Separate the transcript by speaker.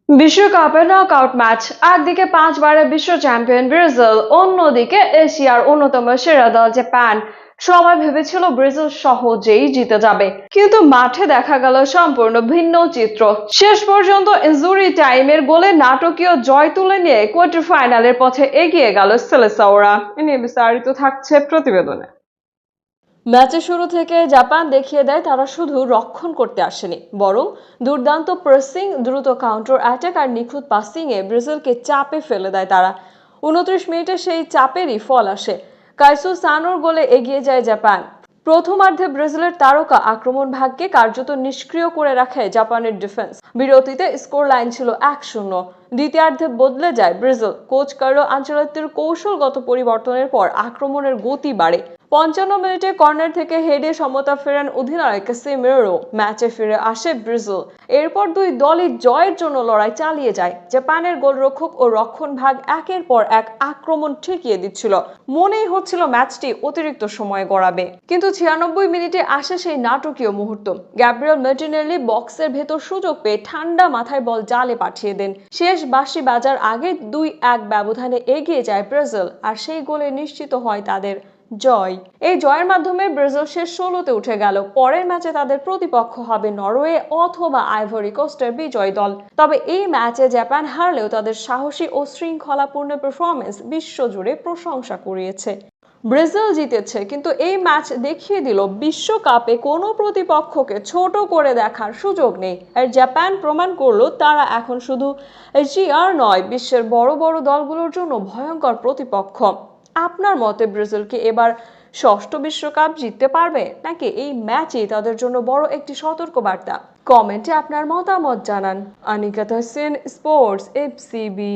Speaker 1: বিশ্বকাপে knockout match, একদিকে 5 বারের বিশ্ব চ্যাম্পিয়ন ব্রাজিল, অন্যদিকে এশিয়ার অন্যতম সেরা দল জাপান। সবাই ভেবেছিল ব্রাজিল সহজেই জিতে যাবে, কিন্তু মাঠে দেখা গেল সম্পূর্ণ ভিন্ন চিত্র। শেষ পর্যন্ত ইনজুরি টাইমের গোলে নাটকীয় জয় তুলে নিয়ে কোয়ার্টার ফাইনালের পথে এগিয়ে গেল সেলেসাওরা। এ নিয়ে বিস্তারিত থাকছে প্রতিবেদনে। ম্যাচের শুরু থেকে জাপান দেখিয়ে দেয় তারা শুধু রক্ষণ করতে আসেনি, বরং দুর্দান্ত প্রেসিং, দ্রুত কাউন্টার অ্যাটাক আর নিখুঁত পাসিং এ ব্রাজিলকে চাপে ফেলে দেয় তারা। 29 মিনিটে সেই চাপেরই ফল আসে। কাইসু সানোর গোলে এগিয়ে যায় জাপান। প্রথমার্ধে ব্রাজিলের তারকা আক্রমণ ভাগকে কার্যত নিষ্ক্রিয় করে রাখে জাপানের ডিফেন্স। বিরতিতে স্কোর লাইন ছিল 1-0। দ্বিতীয়ার্ধে বদলে যায় ব্রাজিল। কোচ কার্লো আনচেলত্তির কৌশলগত পরিবর্তনের পর আক্রমণের গতি বাড়ে। 55 মিনিটে কর্নার থেকে হেডে সমতা ফেরান অধিনায়ক কাসেমিরো। ম্যাচে ফিরে আসে ব্রাজিল। এরপর দুই দলই জয়ের জন্য লড়াই চালিয়ে যায়। জাপানের গোলরক্ষক ও রক্ষণভাগ একের পর এক আক্রমণ ঠেকিয়ে দিচ্ছিল। মনেই হচ্ছিল ম্যাচটি অতিরিক্ত সময়ে গড়াবে, কিন্তু 96 মিনিটে আসে সেই নাটকীয় মুহূর্ত। গ্যাব্রিয়েল মার্টিনেলি বক্সের ভেতর সুযোগ পেয়ে ঠান্ডা মাথায় বল জালে পাঠিয়ে দেন। শেষ বাঁশি বাজার আগে 2-1 ব্যবধানে এগিয়ে যায় ব্রাজিল, আর সেই গোলে নিশ্চিত হয় তাদের জয়। এই জয়ের মাধ্যমে ব্রাজিল শেষ 16তে উঠে গেল। পরের ম্যাচে তাদের প্রতিপক্ষ হবে নরওয়ে অথবা আইভরি কোস্টের বিজয়ী দল। তবে এই ম্যাচে জাপান হারলেও তাদের সাহসী ও শৃঙ্খলাপূর্ণ পারফরমেন্স বিশ্বজুড়ে প্রশংসা কুড়িয়েছে। ব্রাজিল জিতেছে, কিন্তু এই ম্যাচ দেখিয়ে দিল বিশ্বকাপে কোনো প্রতিপক্ষকে ছোট করে দেখার সুযোগ নেই। আর জাপান প্রমাণ করলো তারা এখন শুধু এশিয়ার নয়, বিশ্বের বড় বড় দলগুলোর জন্য ভয়ঙ্কর প্রতিপক্ষ। আপনার মতে ব্রাজিল কি এবার ষষ্ঠ বিশ্বকাপ জিততে পারবে, নাকি এই ম্যাচই তাদের জন্য বড় একটি সতর্কবার্তা? কমেন্টে আপনার মতামত জানান। Anika Tahsin, sports FCB.